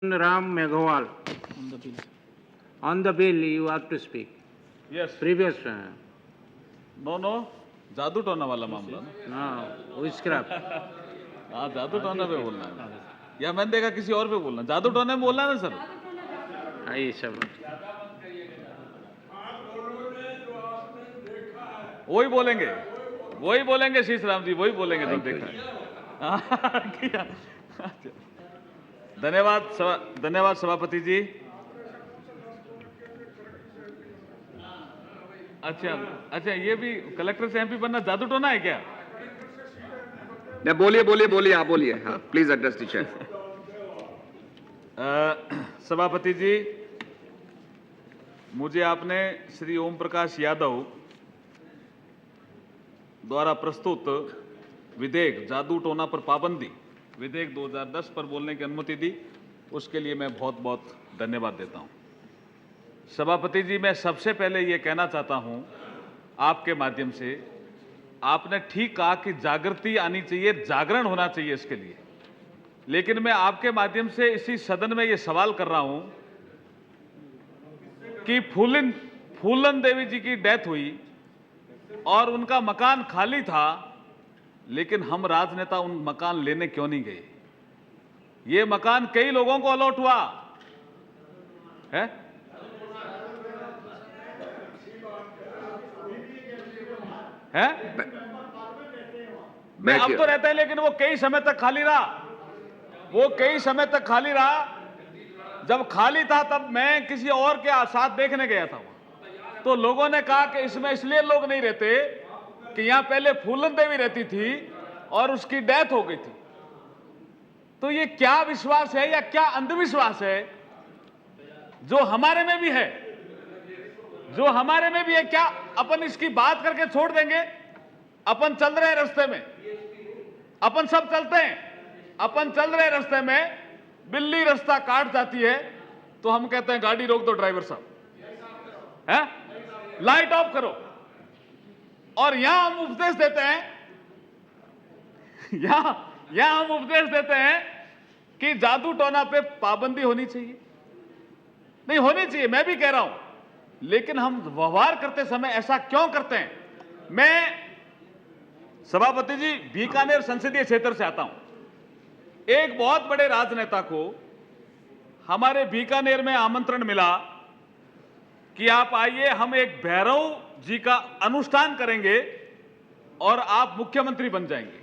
Ram Meghwal. On the bill. On the bill, you have to speak. Yes. Previous, No, जादू टोना वाला मामला ना। no, witchcraft. हाँ, जादू टोना पे बोलना है या मैंने देखा किसी और पे बोलना, जादू टोने में बोलना है ना सर। ये सब वही बोलेंगे शीश राम जी, वही बोलेंगे जो देखा है। हाँ, किया। धन्यवाद सभापति जी। अच्छा, ये भी कलेक्टर से एमपी बनना जादू टोना है क्या? बोलिए आप बोलिए। हाँ, प्लीज एड्रेस द चेयर। सभापति जी, मुझे आपने श्री ओम प्रकाश यादव द्वारा प्रस्तुत विधेयक जादू टोना पर पाबंदी विधेयक 2010 पर बोलने की अनुमति दी, उसके लिए मैं बहुत बहुत धन्यवाद देता हूं। सभापति जी, मैं सबसे पहले ये कहना चाहता हूं आपके माध्यम से, आपने ठीक कहा कि जागृति आनी चाहिए, जागरण होना चाहिए इसके लिए, लेकिन मैं आपके माध्यम से इसी सदन में ये सवाल कर रहा हूं कि फूलन देवी जी की डेथ हुई और उनका मकान खाली था, लेकिन हम राजनेता उन मकान लेने क्यों नहीं गए? ये मकान कई लोगों को अलॉट हुआ है। मैं अब तो रहता है, लेकिन वो कई समय तक खाली रहा। जब खाली था तब मैं किसी और के साथ देखने गया था वहां, तो लोगों ने कहा कि इसमें इसलिए लोग नहीं रहते कि यहां पहले फूलन देवी रहती थी और उसकी डेथ हो गई थी। तो ये क्या विश्वास है या क्या अंधविश्वास है जो हमारे में भी है? क्या अपन इसकी बात करके छोड़ देंगे? अपन चल रहे रास्ते में, अपन सब चलते हैं, अपन चल रहे रास्ते में बिल्ली रास्ता काट जाती है तो हम कहते हैं गाड़ी रोक दो ड्राइवर साहब, है लाइट ऑफ करो। और यहां हम उपदेश देते हैं कि जादू टोना पे पाबंदी होनी चाहिए, नहीं होनी चाहिए, मैं भी कह रहा हूं, लेकिन हम व्यवहार करते समय ऐसा क्यों करते हैं? मैं सभापति जी बीकानेर संसदीय क्षेत्र से आता हूं। एक बहुत बड़े राजनेता को हमारे बीकानेर में आमंत्रण मिला कि आप आइए, हम एक भैरव जी का अनुष्ठान करेंगे और आप मुख्यमंत्री बन जाएंगे।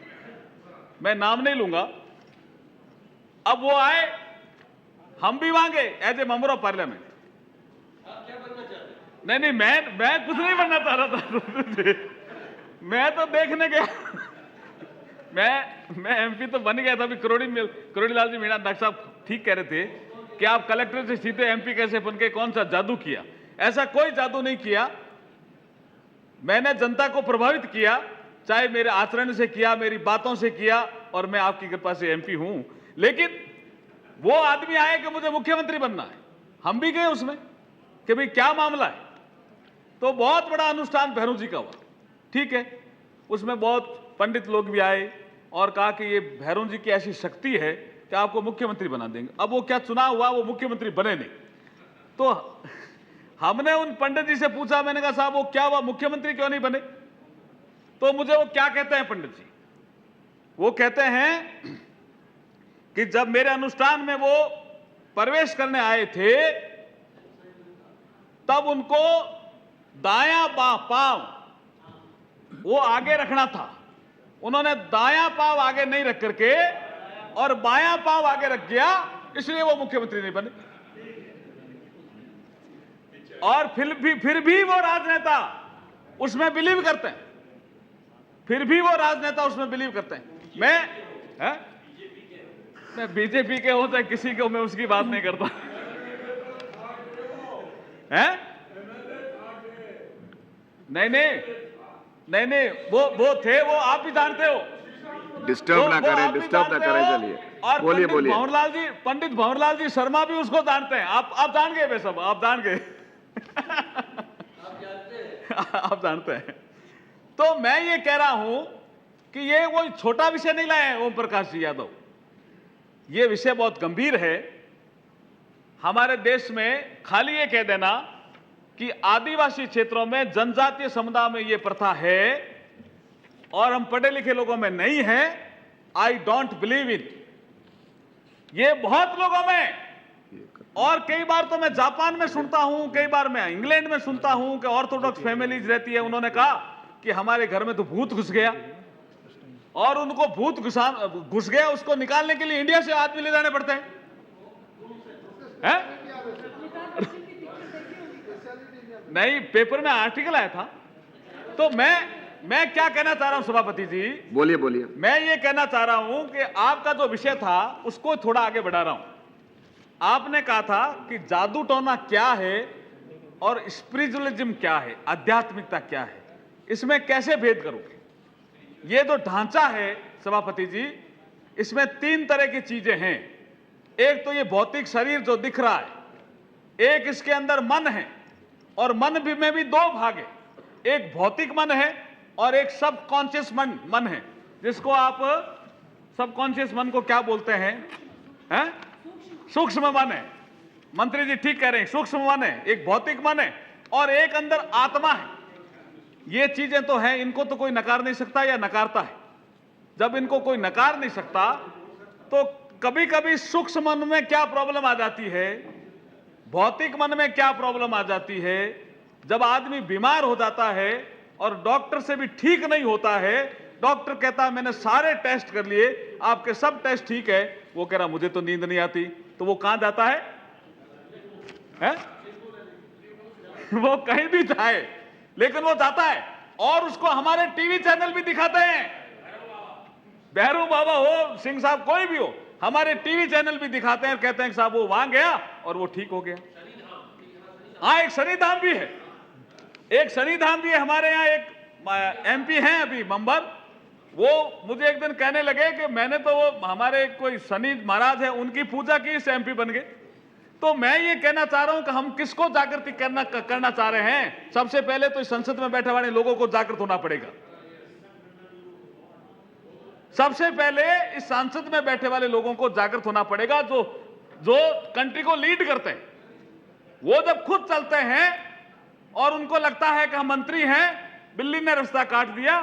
मैं नाम नहीं लूंगा। अब वो आए, हम भी वहां गए as a member of parliament. नहीं, मैं कुछ नहीं बनना चाह रहा था। मैं तो देखने गया। मैं एमपी तो बन गया था। अभी करोड़ी लाल जी मीणा डॉक्टर साहब ठीक कह रहे थे कि आप कलेक्टर से सीधे एमपी कैसे बन के, कौन सा जादू किया? ऐसा कोई जादू नहीं किया। मैंने जनता को प्रभावित किया, चाहे मेरे आचरण से किया, मेरी बातों से किया, और मैं आपकी कृपा से एमपी हूं। लेकिन वो आदमी आए कि मुझे मुख्यमंत्री बनना है, हम भी गए उसमें कि भाई क्या मामला है। तो बहुत बड़ा अनुष्ठान भैरव जी का हुआ, ठीक है। उसमें बहुत पंडित लोग भी आए और कहा कि ये भैरव जी की ऐसी शक्ति है कि आपको मुख्यमंत्री बना देंगे। अब वो क्या चुनाव हुआ, वो मुख्यमंत्री बने नहीं। तो हमने उन पंडित जी से पूछा, मैंने कहा साहब वो क्या हुआ, मुख्यमंत्री क्यों नहीं बने? तो मुझे वो क्या कहते हैं पंडित जी, वो कहते हैं कि जब मेरे अनुष्ठान में वो प्रवेश करने आए थे तब उनको दायां पांव वो आगे रखना था, उन्होंने दायां पांव आगे नहीं रख करके और बायां पांव आगे रख दिया, इसलिए वो मुख्यमंत्री नहीं बने। और फिर भी वो राजनेता उसमें बिलीव करते हैं, मैं बीजेपी के हो चाहे किसी को, मैं उसकी बात नहीं करता है। नहीं, वो थे, वो आप भी जानते हो। डिस्टर्ब ना करें, चलिए और बोलिए। पंडित भंवरलाल जी शर्मा भी उसको जानते हैं। आप जान गए, वे सब आप जान गए। आप जानते हैं। तो मैं ये कह रहा हूं कि ये कोई छोटा विषय नहीं लाए ओम प्रकाश जी यादव, ये विषय बहुत गंभीर है हमारे देश में खाली ये कह देना कि आदिवासी क्षेत्रों में, जनजातीय समुदाय में ये प्रथा है और हम पढ़े लिखे लोगों में नहीं है, आई डोंट बिलीव इट। ये बहुत लोगों में, और कई बार तो मैं जापान में सुनता हूं, कई बार मैं इंग्लैंड में सुनता हूं कि ऑर्थोडॉक्स फैमिलीज रहती है, उन्होंने कहा कि हमारे घर में तो भूत घुस गया, और उनको भूत घुस गया, उसको निकालने के लिए इंडिया से आदमी ले जाने पड़ते हैं। नहीं, पेपर में आर्टिकल आया था। तो मैं क्या कहना चाह रहा हूं सभापति जी, बोलिए बोलिए। मैं ये कहना चाह रहा हूं कि आपका जो विषय था उसको थोड़ा आगे बढ़ा रहा हूं। आपने कहा था कि जादू टोना क्या है और स्पिरिचुअलिज्म क्या है, आध्यात्मिकता क्या है, इसमें कैसे भेद करोगे? ये जो ढांचा है सभापति जी, इसमें 3 तरह की चीजें हैं। एक तो ये भौतिक शरीर जो दिख रहा है, एक इसके अंदर मन है, और मन भी में भी 2 भाग है, एक भौतिक मन है और एक सबकॉन्शियस मन है, जिसको आप सबकॉन्शियस मन को क्या बोलते हैं? सूक्ष्म मन है। मंत्री जी ठीक कह रहे हैं, सूक्ष्म मन है, एक भौतिक मन है और एक अंदर आत्मा है। ये चीजें तो हैं, इनको तो कोई नकार नहीं सकता या नकारता है। जब इनको कोई नकार नहीं सकता, तो कभी कभी सूक्ष्म मन में क्या प्रॉब्लम आ जाती है, भौतिक मन में क्या प्रॉब्लम आ जाती है, जब आदमी बीमार हो जाता है और डॉक्टर से भी ठीक नहीं होता है, डॉक्टर कहता है मैंने सारे टेस्ट कर लिए, आपके सब टेस्ट ठीक है, वो कह रहा मुझे तो नींद नहीं आती, तो वो कहां जाता है? वो कहीं भी जाए, लेकिन वो जाता है, और उसको हमारे टीवी चैनल भी दिखाते हैं। भैरू बाबा हो, सिंह साहब, कोई भी हो, हमारे टीवी चैनल भी दिखाते हैं, कहते हैं साहब वो वहां गया और वो ठीक हो गया। हाँ, एक शनिधाम भी है, एक शनिधाम भी है हमारे यहाँ। एक एमपी हैं अभी मेंबर, वो मुझे एक दिन कहने लगे कि मैंने तो वो हमारे कोई शनि महाराज है उनकी पूजा की, इस एमपी बन गए। तो मैं ये कहना चाह रहा हूं कि हम किसको जागृति करना चाह रहे हैं? सबसे पहले तो इस संसद में बैठे वाले लोगों को जागृत होना पड़ेगा। सबसे पहले इस संसद में बैठे वाले लोगों को जागृत होना पड़ेगा, जो कंट्री को लीड करते हैं। वो जब खुद चलते हैं और उनको लगता है कि हम मंत्री हैं, बिल्ली ने रास्ता काट दिया,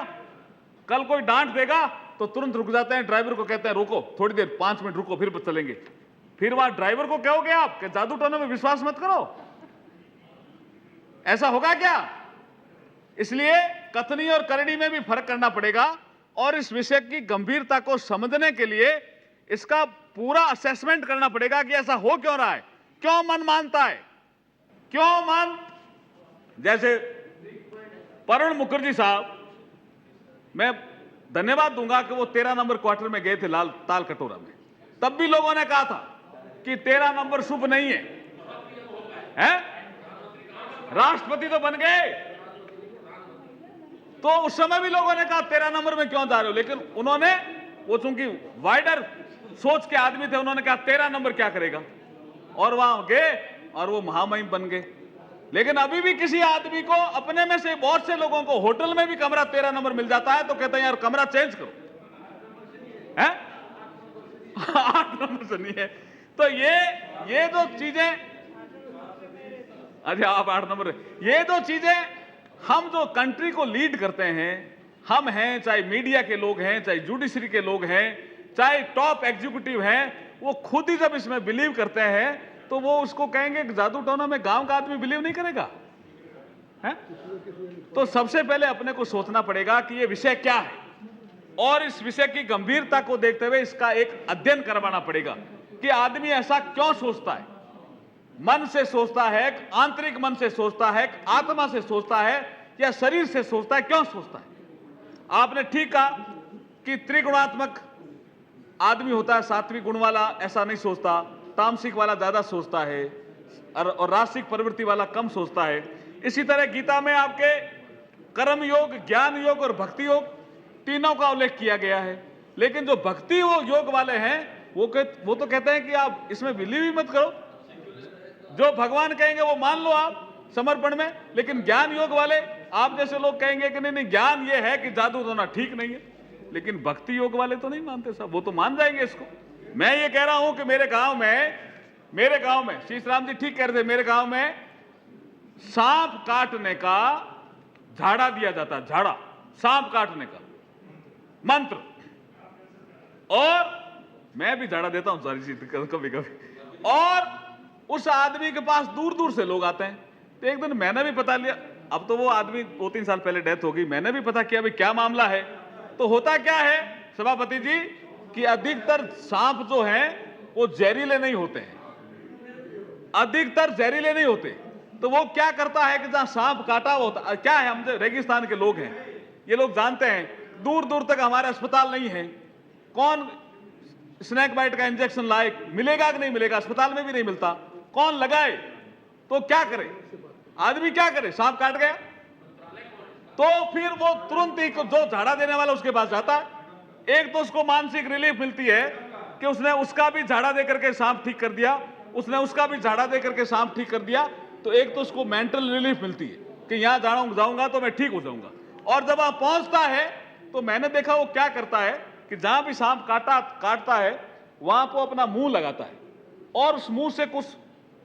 कल कोई डांट देगा तो तुरंत रुक जाते हैं, ड्राइवर को कहते हैं रोको थोड़ी देर, 5 मिनट रुको, फिर चलेंगे। फिर वहां ड्राइवर को कहोगे आप कि जादू टोने में विश्वास मत करो, ऐसा होगा क्या? इसलिए कथनी और करनी में भी फर्क करना पड़ेगा, और इस विषय की गंभीरता को समझने के लिए इसका पूरा असेसमेंट करना पड़ेगा कि ऐसा हो क्यों रहा है, क्यों मन मानता है, क्यों मन। जैसे परुण मुखर्जी साहब, मैं धन्यवाद दूंगा कि वो 13 नंबर क्वार्टर में गए थे ताल कटोरा में, तब भी लोगों ने कहा था कि 13 नंबर शुभ नहीं है? राष्ट्रपति तो बन गए, तो उस समय भी लोगों ने कहा 13 नंबर में क्यों जा रहे हो, लेकिन उन्होंने, वो चूंकि वाइडर सोच के आदमी थे, उन्होंने कहा 13 नंबर क्या करेगा, और वहां गए और वो महामहिम बन गए। लेकिन अभी भी किसी आदमी को, अपने में से बहुत से लोगों को होटल में भी कमरा 13 नंबर मिल जाता है तो कहते हैं यार कमरा चेंज करो, है 8 नंबर से नहीं है। तो ये जो चीजें, अच्छा आप 8 नंबर, ये जो चीजें, हम जो कंट्री को लीड करते हैं, हम हैं, चाहे मीडिया के लोग हैं, चाहे जुडिशरी के लोग हैं, चाहे टॉप एग्जीक्यूटिव हैं, वो खुद ही जब इसमें बिलीव करते हैं तो वो उसको कहेंगे कि जादू टोना में गांव का आदमी बिलीव नहीं करेगा, है? तो सबसे पहले अपने को सोचना पड़ेगा कि ये विषय क्या है, और इस विषय की गंभीरता को देखते हुए इसका एक अध्ययन करवाना पड़ेगा कि आदमी ऐसा क्यों सोचता है, मन से सोचता है, आंतरिक मन से सोचता है, आत्मा से सोचता है, या शरीर से सोचता है, क्यों सोचता है? आपने ठीक कहा कि त्रिगुणात्मक आदमी होता है, सात्विक गुण वाला ऐसा नहीं सोचता, तामसिक वाला ज्यादा सोचता है, और रासिक प्रवृत्ति वाला कम सोचता है। इसी तरह गीता में आपके कर्म योग, ज्ञान योग और भक्ति योग तीनों का उल्लेख किया गया है। लेकिन जो भक्ति योग वाले हैं वो तो कहते हैं कि आप इसमें बिलीव ही मत करो, जो भगवान कहेंगे वो मान लो आप समर्पण में। लेकिन ज्ञान योग वाले, आप जैसे लोग कहेंगे कि नहीं ज्ञान ये है कि जादू होना ठीक नहीं है, लेकिन भक्ति योग वाले तो नहीं मानते साहब, वो तो मान जाएंगे इसको। मैं ये कह रहा हूं कि मेरे गांव में मेरे गांव में शीशराम जी ठीक कह रहे थे, मेरे गांव में सांप काटने का झाड़ा दिया जाता है, झाड़ा सांप काटने का मंत्र। और मैं भी झाड़ा देता हूं सारी चीज कभी कभी। और उस आदमी के पास दूर दूर से लोग आते हैं। तो एक दिन मैंने भी पता लिया, अब तो वो आदमी 2-3 साल पहले डेथ हो गई, मैंने भी पता किया भाई क्या मामला है। तो होता क्या है सभापति जी कि अधिकतर सांप जो हैं वो जहरीले नहीं होते हैं, अधिकतर जहरीले नहीं होते। तो वो क्या करता है कि जहां सांप काटा हुआ होता, क्या है, हम जो रेगिस्तान के लोग हैं, ये लोग जानते हैं, दूर दूर तक हमारे अस्पताल नहीं है। कौन स्नेक बाइट का इंजेक्शन लाए, मिलेगा कि नहीं मिलेगा, अस्पताल में भी नहीं मिलता, कौन लगाए। तो क्या करे आदमी, क्या करे, सांप काट गया तो फिर वो तुरंत ही जो झाड़ा देने वाला उसके पास जाता है। एक तो उसको मानसिक रिलीफ मिलती है कि उसने उसका भी झाड़ा दे करके सांप ठीक कर दिया, उसने उसका भी झाड़ा दे करके सांप ठीक कर दिया। तो एक तो उसको मेंटल रिलीफ मिलती है कि यहां जाऊंगा तो मैं ठीक हो जाऊंगा। और जब वहां पहुंचता है तो मैंने देखा वो क्या करता है कि जहां भी सांप काटता है वहां पर अपना मुंह लगाता है और उस मुंह से कुछ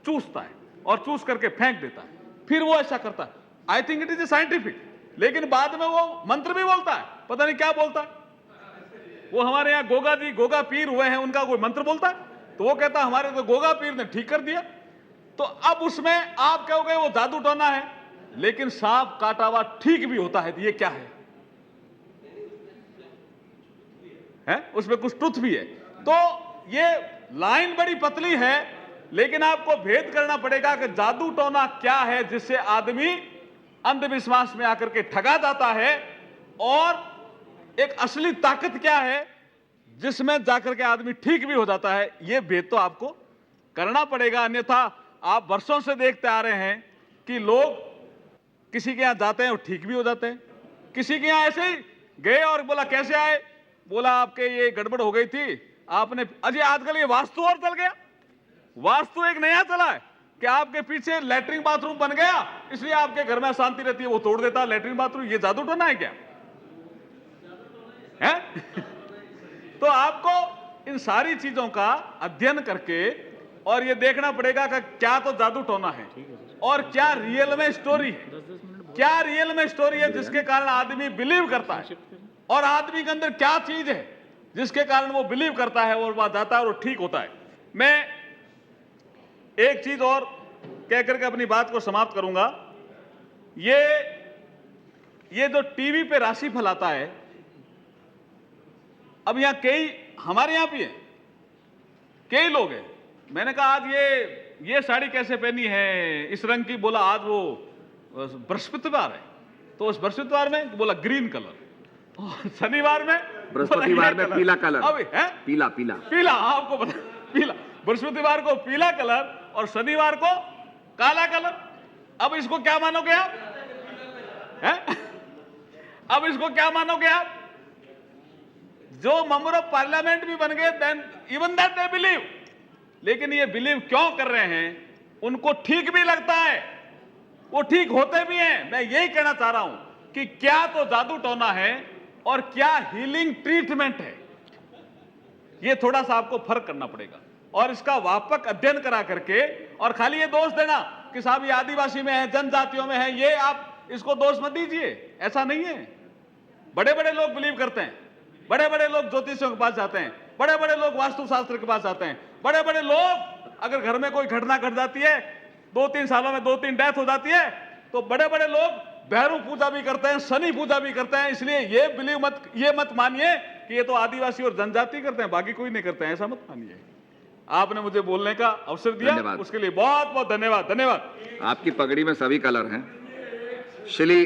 चूसता है और चूस करके फेंक देता है, फिर वो ऐसा करता है। I think it is a scientific. लेकिन बाद में वो मंत्र भी बोलता है, पता नहीं क्या बोलता है। वो हमारे यहाँ गोगा पीर हुए हैं, उनका कोई मंत्र बोलता है, तो वो कहता है हमारे तो गोगा पीर ने ठीक कर दिया। तो अब उसमें आप कहोगे वो जादू टोना है, लेकिन सांप काटा हुआ ठीक भी होता है। तो ये क्या है? उसमें कुछ ट्रुथ भी है। तो ये लाइन बड़ी पतली है, लेकिन आपको भेद करना पड़ेगा कि जादू टोना क्या है जिससे आदमी अंधविश्वास में आकर के ठगा जाता है, और एक असली ताकत क्या है जिसमें जाकर के आदमी ठीक भी हो जाता है। यह भेद तो आपको करना पड़ेगा, अन्यथा आप वर्षों से देखते आ रहे हैं कि लोग किसी के यहां जाते हैं और ठीक भी हो जाते हैं, किसी के यहां ऐसे ही गए और बोला कैसे आए, बोला आपके ये गड़बड़ हो गई थी आपने, अजय आजकल ये वास्तु और चल गया, वास्तु एक नया चला है कि आपके पीछे लैट्रिन बाथरूम बन गया इसलिए आपके घर में अशांति रहती है, वो तोड़ देता लैट्रिन बाथरूम। ये जादू टोना है क्या है? तो आपको इन सारी चीजों का अध्ययन करके और ये देखना पड़ेगा कि क्या तो जादू टोना है और क्या रियल में स्टोरी है, क्या रियल में स्टोरी है जिसके कारण आदमी बिलीव करता है, और आदमी के अंदर क्या चीज है जिसके कारण वो बिलीव करता है और वहां जाता है और ठीक होता है। मैं एक चीज और कह करके अपनी बात को समाप्त करूंगा। ये जो टीवी पे राशिफल आता है, अब यहां कई हमारे यहां भी है, कई लोग हैं, मैंने कहा आज ये साड़ी कैसे पहनी है इस रंग की, बोला आज वो बृहस्पतिवार है तो उस बृहस्पतिवार में बोला ग्रीन कलर, और शनिवार में बृहस्पतिवार में पीला कलर, अब है पीला पीला, आपको पता पीला, बृहस्पतिवार को पीला कलर और शनिवार को काला कलर। अब इसको क्या मानोगे आप? हैं? अब इसको क्या मानोगे आप? जो मेंबर ऑफ पार्लियामेंट भी बन गए, then even that they believe. लेकिन ये बिलीव क्यों कर रहे हैं? उनको ठीक भी लगता है, वो ठीक होते भी हैं। मैं यही कहना चाह रहा हूं कि क्या तो जादू टोना है और क्या हीलिंग ट्रीटमेंट है, ये थोड़ा सा आपको फर्क करना पड़ेगा और इसका व्यापक अध्ययन करा करके, और खाली ये दोष देना कि साहब ये आदिवासी में है, जनजातियों में है, ये आप इसको दोष मत दीजिए, ऐसा नहीं है। बड़े बड़े लोग बिलीव करते हैं, बड़े बड़े लोग ज्योतिषियों के पास जाते हैं, बड़े बड़े लोग वास्तुशास्त्र के पास जाते हैं, बड़े बड़े लोग अगर घर में कोई घटना घट जाती है, 2-3 सालों में 2-3 डेथ हो जाती है, तो बड़े बड़े लोग भैरव पूजा भी करते हैं, शनि पूजा भी करते हैं। इसलिए ये मत मानिए कि ये तो आदिवासी और जनजाति करते हैं, बाकी कोई नहीं करते हैं, ऐसा मत मानिए। आपने मुझे बोलने का अवसर दिया, उसके लिए बहुत बहुत धन्यवाद। आपकी पगड़ी में सभी कलर हैं। श्री